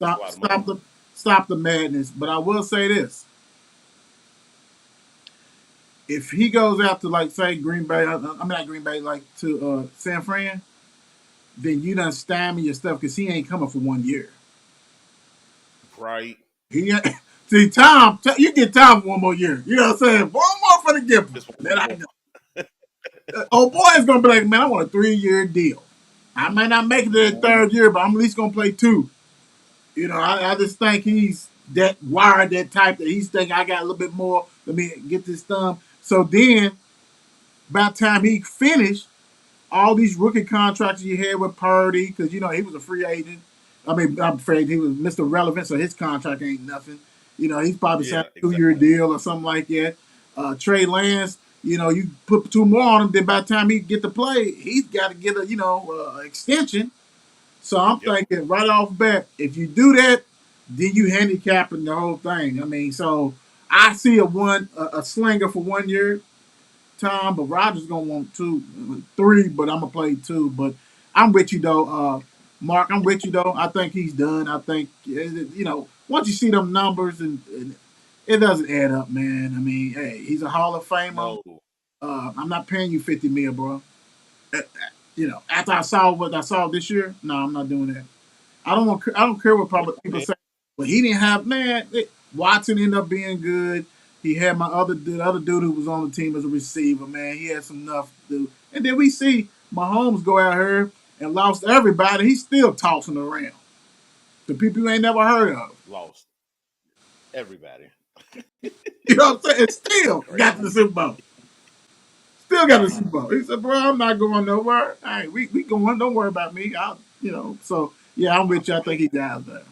that's a Stop, lot of stop money. the, stop the madness. But I will say this: if he goes out to like say Green Bay, I'm not Green Bay, like to San Fran, then you done stymie your stuff because he ain't coming for 1 year. Right. He see Tom, you get Tom for 1 more year. You know what I'm saying? One more for the gift. Just Then one I more. know. Old boy is gonna be like, man, I want a 3 year deal. I might not make it to the third year, but I'm at least gonna play two. I just think he's that wired, that type that he's thinking I got a little bit more. Let me get this done. So then, by the time he finished, all these rookie contracts you had with Purdy, because he was a free agent. I mean, I'm afraid he was Mr. Relevant, so his contract ain't nothing. He's probably signed Yeah, a 2 year exactly. deal or something like that. Trey Lance, you put two more on him, then by the time he get to play, he's got to get a extension. So I'm Yep. thinking right off bat, if you do that, then you handicapping the whole thing. I mean, so I see a slinger for 1 year, Tom, but Rogers gonna want two, three, but I'm gonna play two. But I'm with you though, Mark. I'm with you though. I think he's done. I think once you see them numbers and it doesn't add up, man. I mean, hey, he's a Hall of Famer. No. I'm not paying you 50 mil, bro. After I saw what I saw this year, no, I'm not doing that. I don't want. I don't care what people Man, say, but he didn't have Watson ended up being good. He had the other dude who was on the team as a receiver. Man, he had some enough to do. And then we see Mahomes go out here and lost everybody. He's still tossing around the people you ain't never heard of. lost everybody. You know what I'm saying? And It's still got to crazy. the Super Bowl. Still got the Super Bowl. He said, "Bro, I'm not going nowhere. Hey, we going. Don't worry about me. So yeah, I'm with you. I think he's out of there.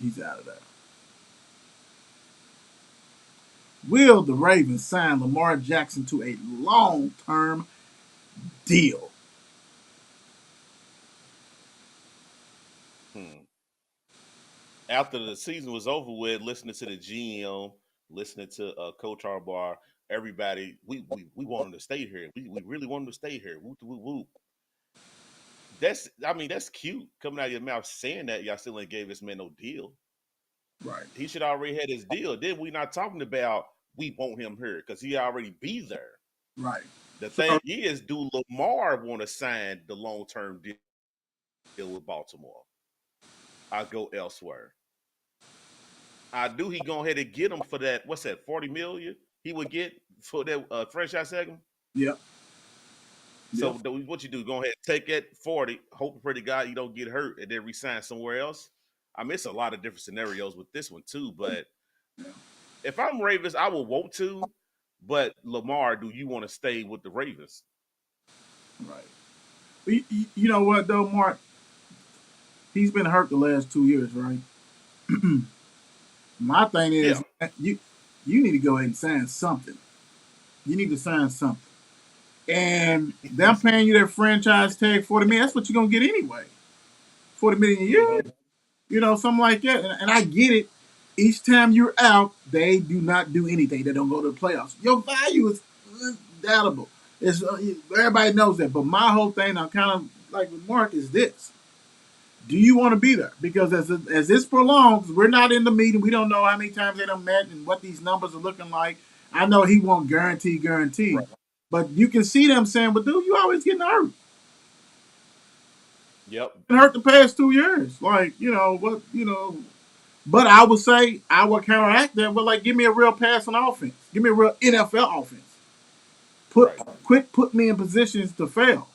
He's out of there. Will the Ravens sign Lamar Jackson to a long-term deal? Hmm. After the season was over with, listening to the GM, listening to Coach Harbaugh, everybody, we want him to stay here. We really want him to stay here. Whoop, whoop, whoop. I mean, that's cute coming out of your mouth saying that y'all still ain't gave this man no deal. Right. He should already had his deal. Then we not talking about we want him here because he already be there. Right. The So thing is, do Lamar want to sign the long term deal with Baltimore? I go elsewhere. I do. He go ahead and get him for that. What's that? 40 million he would get for that franchise segment. yep. So Yep. what you do? Go ahead, take that 40. Hope for the guy you don't get hurt, and then resign somewhere else. I mean, it's a lot of different scenarios with this one too. But Yeah. if I'm Ravens, I would want to. But Lamar, do you want to stay with the Ravens? Right. You know what though, Mark? He's been hurt the last 2 years, right? My thing Yeah, is, you need to go ahead and sign something. You need to sign something. And them paying you that franchise tag 40 million, that's what you're gonna get anyway. 40 million a year, mm-hmm. something like that. And I get it. Each time you're out, they do not do anything. They don't go to the playoffs. Your value is undoubtable. It's everybody knows that. But my whole thing, I'm kind of like with Mark, is this: do you want to be there? Because as this prolongs, we're not in the meeting. We don't know how many times they done met and what these numbers are looking like. I know he won't guarantee, Right. but you can see them saying, "But dude, you always getting hurt. Yep. Been hurt the past 2 years. Like what But I would say I would counteract that. But like, give me a real passing offense. Give me a real NFL offense. Right. Put me in positions to fail.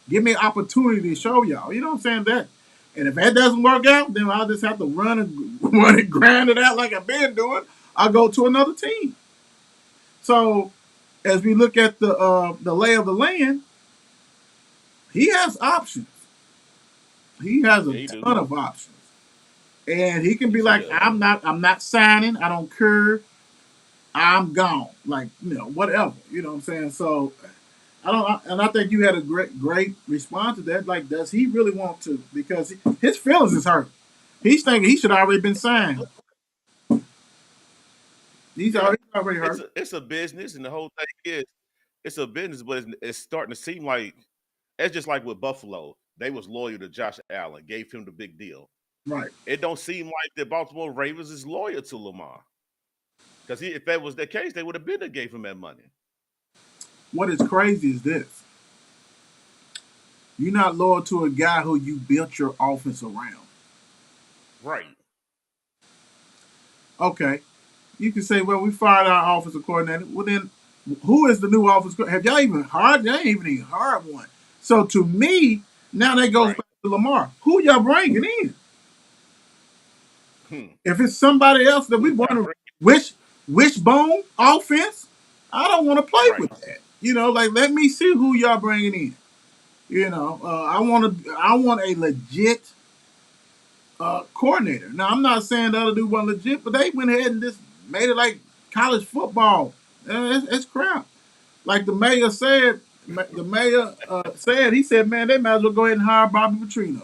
Give me an opportunity to show y'all. You know what I'm saying? That. And if that doesn't work out, then I'll just have to run and run and grind it out like I've been doing. I'll go to another team. So as we look at the lay of the land, he has options. He has a Yeah, he do. ton of options. And he can be Yes, he like, does. I'm not signing. I don't care. I'm gone. Like, whatever. You know what I'm saying? So and I think you had a great response to that. Like, does he really want to? Because his feelings is hurt. He's thinking he should already been signed. He's Yeah, already it's hurt. a business, and the whole thing is it's a business, but it's starting to seem like it's just like with Buffalo. They was loyal to Josh Allen, gave him the big deal. Right. It don't seem like the Baltimore Ravens is loyal to Lamar because if that was the case, they would have been that gave him that money. What is crazy is this: you're not loyal to a guy who you built your offense around. Right. Okay, you can say, well, we fired our offensive coordinator. Well, then, who is the new offensive coordinator? Have y'all even hired? They ain't even hired one. So to me, now that goes Right. back to Lamar. Who y'all bringing in? Hmm. If it's somebody else that we Who want y'all to bring? wishbone offense, I don't want to play Right. with that. Like, let me see who y'all bringing in. I want a legit coordinator. Now, I'm not saying the other dude wasn't legit, but they went ahead and just made it like college football. It's crap. Like the mayor said, he said, man, they might as well go ahead and hire Bobby Petrino.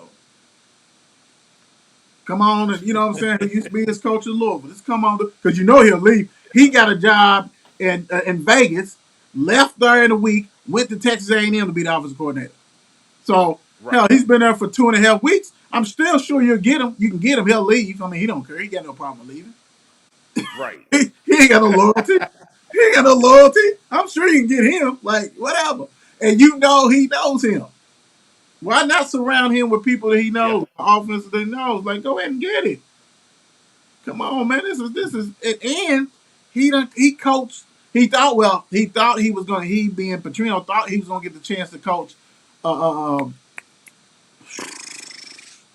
Come on, and you know what I'm saying? He used to be his coach in Louisville. Just come on, because he'll leave. He got a job in Vegas, left there in a week, went to Texas A&M to be the offensive coordinator. So hell, Right. he's been there for 2.5 weeks. I'm still sure you'll get him. You can get him. He'll leave. I mean, he don't care. He got no problem leaving. Right. He ain't got no loyalty. He ain't got no loyalty. I'm sure you can get him. Like whatever. And he knows him. Why not surround him with people that he Yeah. knows, offenses that he knows? Like, go ahead and get it. Come on, man. This is and he coached. He thought he was gonna. He being Petrino thought he was gonna get the chance to coach uh, uh, uh,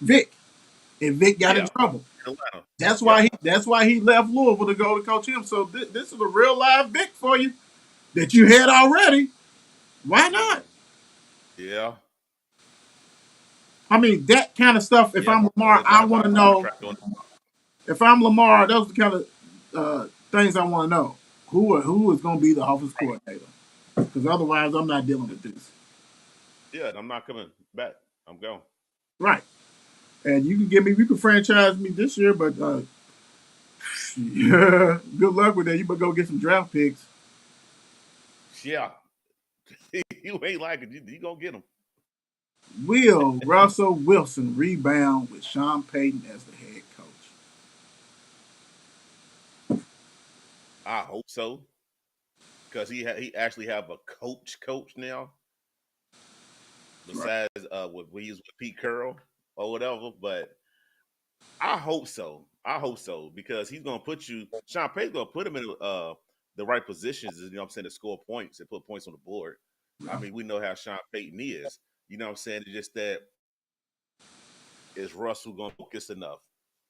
Vic, and Vic got in Yeah. trouble. Atlanta. That's Yep. why he left Louisville to go to coach him. So this is a real live Vic for you that you had already. Why not? Yeah. I mean, that kind of stuff. If Yeah. I'm With Lamar, I Atlanta want about to a know. contract on. If I'm Lamar, those are the kind of things I want to know. Who is going to be the offense coordinator? Because otherwise, I'm not dealing with this. Yeah, I'm not coming back. I'm gone. Right. And you can franchise me this year, but yeah, good luck with that. You better go get some draft picks. Yeah. You ain't like it. You gonna get them. Will Russell Wilson rebound with Sean Payton as the head coach? I hope so because he actually have a coach now Right. besides what we use with Pete Carroll or whatever. But I hope so. I hope so because he's gonna put you. Sean Payton's gonna put him in the right positions. You know what I'm saying, to score points and put points on the board. I Yeah. mean, we know how Sean Payton is. You know what I'm saying? It's just that is Russell gonna focus enough?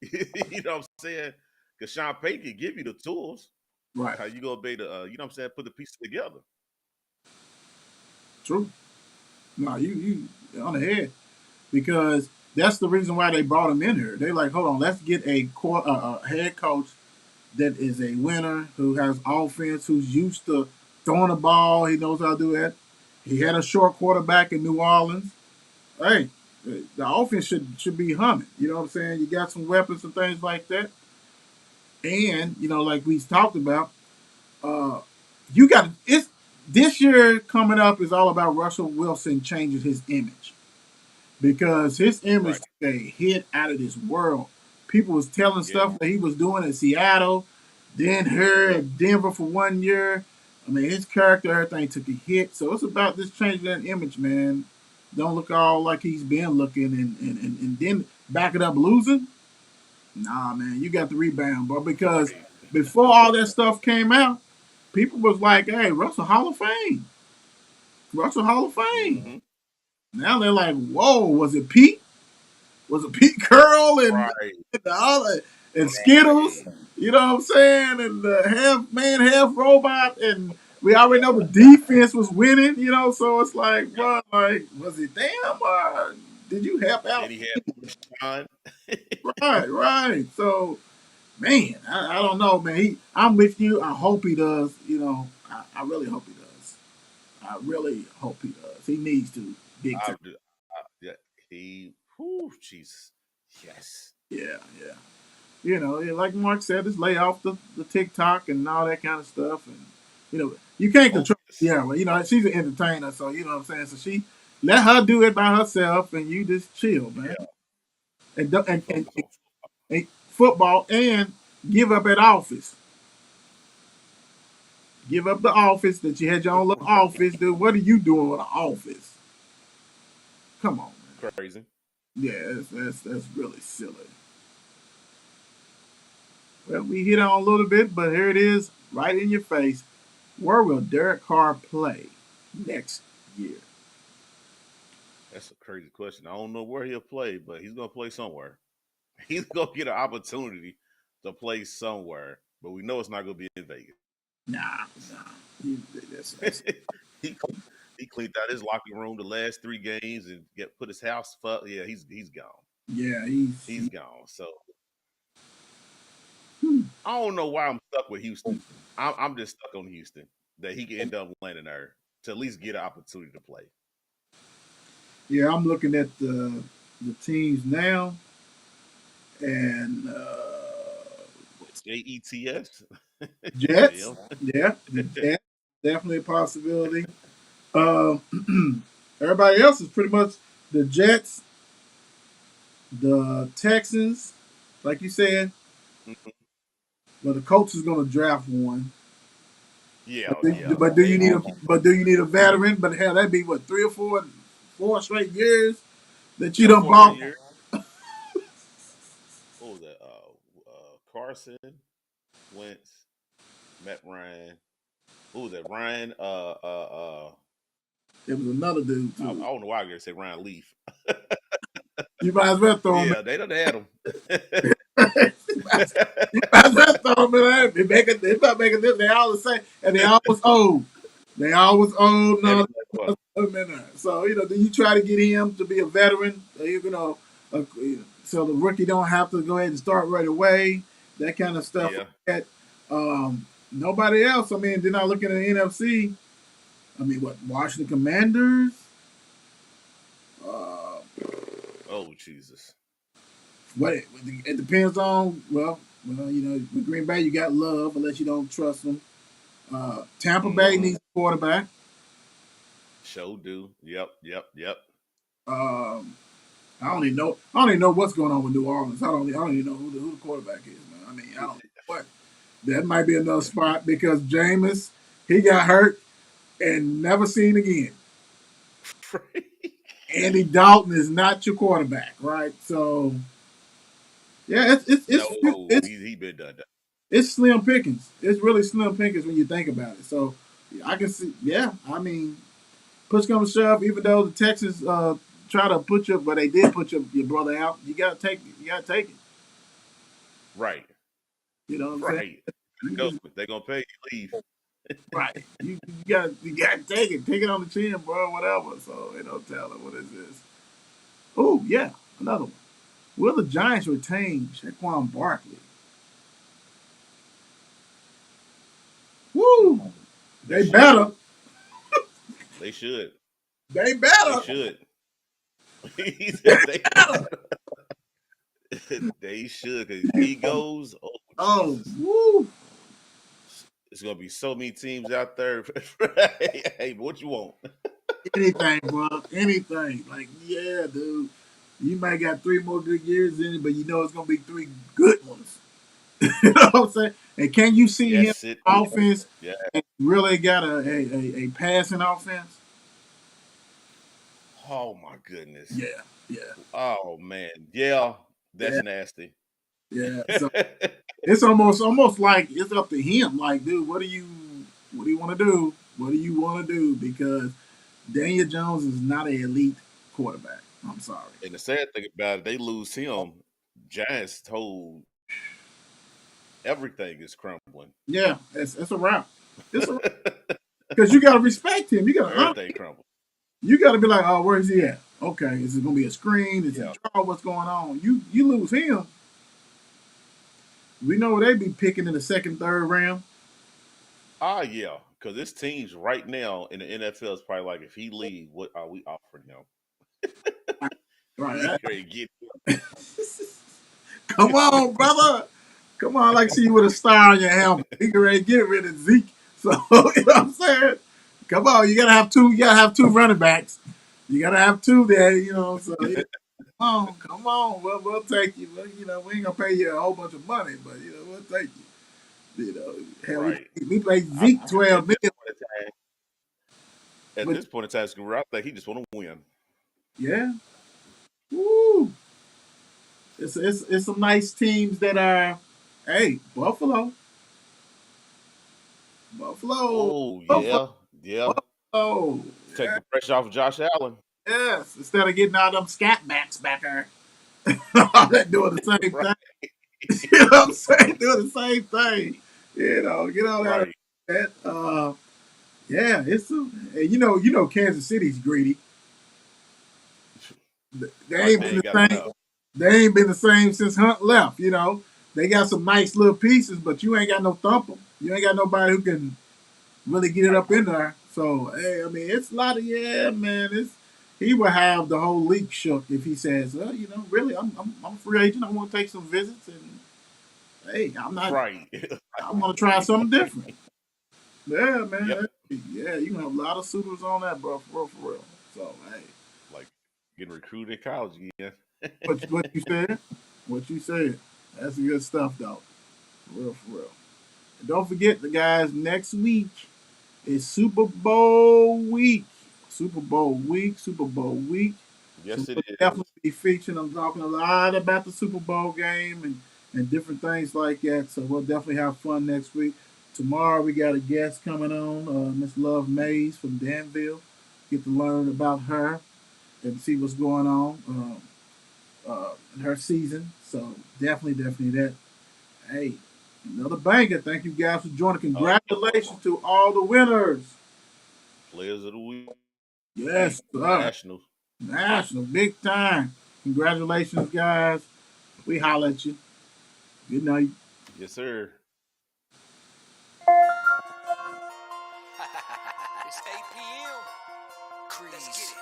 You know what I'm saying? Because Sean Payton can give you the tools. Right. How you gonna be able to, you know what I'm saying, put the pieces together? True. No, you on the head because that's the reason why they brought him in here. They like, hold on, let's get a head coach that is a winner who has offense, who's used to throwing the ball. He knows how to do that. He had a short quarterback in New Orleans. Hey, the offense should be humming. You know what I'm saying? You got some weapons and things like that. And like we talked about, uh, you got it's this year coming up is all about Russell Wilson changing his image because his image Right. took a hit out of this world. People was telling Yeah. stuff that he was doing in Seattle, then here at Denver for 1 year. I mean, his character, everything took a hit. So it's about this changing that image, man. Don't look all like he's been looking and then back it up losing. Nah, man, you got the rebound, bro. Because Right. before all that stuff came out, people was like, "Hey, Russell Hall of Fame, Russell Hall of Fame." Mm-hmm. Now they're like, "Whoa, was it Pete? Was it Pete Curl Right. and the other and Skittles?" Right. You know what I'm saying? And the half man, half robot, and we already know the defense was winning. So it's like, bro, like, was it them or did you help Then out? he had Sean. Right, right. So man, I don't know, man. I'm with you. I hope he does. I really hope he does. I really hope he does. He needs to, big I time. do. Yeah. Whew, Jesus. Yes. Yeah, yeah. Like Mark said, just lay off the TikTok and all that kind of stuff, and you can't control. Focus. Yeah, well, she's an entertainer, so you know what I'm saying. So she let her do it by herself, and you just chill, man, Yeah. and don't- And focus on. and football and give up at office. Give up the office that you had your own little office. Dude, what are you doing with an office? Come on, man. Crazy. Yeah, that's really silly. Well, we hit on a little bit, but here it is, right in your face. Where will Derek Carr play next year? That's a crazy question. I don't know where he'll play, but he's gonna play somewhere. He's gonna get an opportunity to play somewhere, but we know it's not gonna be in Vegas. Nah, nah. That's he he cleaned out his locker room the last 3 games and put his house. Yeah, he's gone. yeah. He's gone. So Hmm. I don't know why I'm stuck with Houston. I'm just stuck on Houston that he can end up landing there to at least get an opportunity to play. Yeah. I'm looking at the teams now, and Jets. Jets. Yeah. Yeah, the Jets definitely a possibility. Uh, everybody else is pretty much the Jets, the Texans, like you said. Well, the coach is going to draft one. Yeah, yeah. But do They you need a veteran? But hell, that'd be what 3 or 4 straight years that you yeah, don't 4 straight bought. years. What was that? Carson, Wentz, Matt Ryan. Who was that? Ryan. There was another dude I too. don't know why I gotta say Ryan Leaf. You might as well throw him. Yeah, they done had him. You might as well throw him in there. They not making this. They all the same, and they always old. They always old. No, Everybody was. throw him in there. So do you try to get him to be a veteran? Uh, so the rookie don't have to go ahead and start right away. That kind of stuff. Yeah. Like that. Nobody else. I mean, they're not looking at the NFC. I mean, what Washington Commanders? Uh, Oh Jesus. what it depends on. Well, with Green Bay, you got Love, unless you don't trust them. Tampa Bay Mm-hmm. needs a quarterback. Show do. Yep. Um, I don't even know. I don't even know what's going on with New Orleans. I don't even know who the quarterback is, man. I mean, I don't know what. That might be another spot because Jameis, he got hurt and never seen again. Andy Dalton is not your quarterback, right? So yeah, No, it's he been done. it's slim pickings. It's really slim pickings when you think about it. So I can see, yeah. I mean, push comes to shove. Even though the Texans try to put your, but they did put your brother out. You gotta take it. You gotta take it. Right, You know what I'm saying? right. You Go. just They gonna pay you. Leave. right. You gotta take it. Take it on the chin, bro. Whatever. So they don't tell them what is this. Oh yeah, another one. Will the Giants retain Saquon Barkley? Woo! They should. better. They should. They They better. should. He said they Better. they should. Cause he goes. Oh, Oh, Jesus. woo! It's gonna be so many teams out there. Hey, what you want? Anything, bro. Anything. Like, yeah, dude. You might got 3 more good years in it, but you know it's gonna be 3 good ones. You know what I'm saying? And can you see him Yes, it. offense Yeah. and really got a passing offense? Oh my goodness. Yeah, yeah, Oh man. Yeah. That's yeah, nasty. yeah. So it's almost like it's up to him. Like, dude, what do you want to do? What do you want to do? Because Daniel Jones is not an elite quarterback. I'm sorry. And the sad thing about it, they lose him. Giants' whole everything is crumbling. Yeah, it's a wrap. It's a because you got to respect him. You got to Everything crumbles. you got to be like, oh, where's he at? Okay, is it gonna be a screen? Is Yeah. it a draw? What's going on? You lose him. We know they be picking in the second, third round. Ah, yeah. Because this team's right now in the NFL is probably like, if he leave, what are we offering him? Right. He ready to get him. Come on, brother. Come on, I like to see you with a star on your helmet. He can ready to get rid of Zeke. So you know what I'm saying? Come on, you gotta have two. You gotta have 2 running backs. You gotta have 2 there. You know. So yeah. Come on. We'll take you. Well, you know, we ain't gonna pay you a whole bunch of money, but you know, we'll take you. You know, hell, Right. we played Zeke 12 million. At But this point in time, his career, I think he just want to win. yeah, woo. It's some nice teams that are. Hey, Buffalo. Oh, Buffalo, yeah. Buffalo. Take the pressure off of Josh Allen. Yes, instead of getting all them scat backs back there, they're doing the same Right. thing. You know what I'm saying? Doing the same thing. You know, get all that. Right. Yeah, it's and you know, Kansas City's greedy. They Like ain't they been ain't the got same. enough. They ain't been the same since Hunt left. You know, they got some nice little pieces, but you ain't got no thumper. You ain't got nobody who can really get it up in there. So hey, I mean, it's a lot of man. He will have the whole league shook if he says, well, you know, really, I'm a free agent. I want to take some visits, and hey, I'm not. Right. I want to try something different. Yeah, man. Yep. Yeah, you can have a lot of suitors on that, bro. For real. So hey, Like getting recruited in college again. what you said? What you said? That's good stuff, though. For real. And don't forget, the guys. Next week is Super Bowl week. Super Bowl week. So Yes, we'll it is. definitely be featuring. I'm talking a lot about the Super Bowl game and different things like that. So we'll definitely have fun next week. Tomorrow we got a guest coming on, Miss Love Mays from Danville. Get to learn about her and see what's going on in her season. So definitely that. Hey, another banger. Thank you guys for joining. Congratulations to all the winners. Players of the week. Yes, sir. National. National, big time. Congratulations, guys. We holler at you. Good night. Yes, sir. It's 8 p.m. Crease. Let's get it.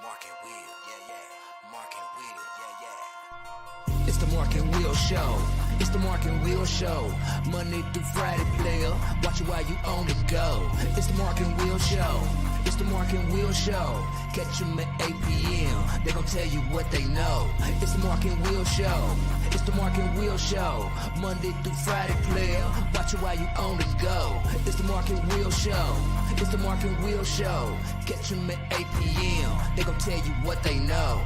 Mark and Will, yeah. Mark and Will, yeah. It's the Mark and Will Show. It's the Mark and Will Show. Monday through Friday, player. Watch it while you on the go. It's the Mark and Will Show. It's the Mark and Will Show. Catch them at 8 p.m. They gon' tell you what they know. It's the Mark and Will Show. It's the Mark and Will Show. Monday through Friday, player. Watch it while you on the go. It's the Mark and Will Show. It's the Mark and Will Show. Catch them at 8 p.m. They gon' tell you what they know.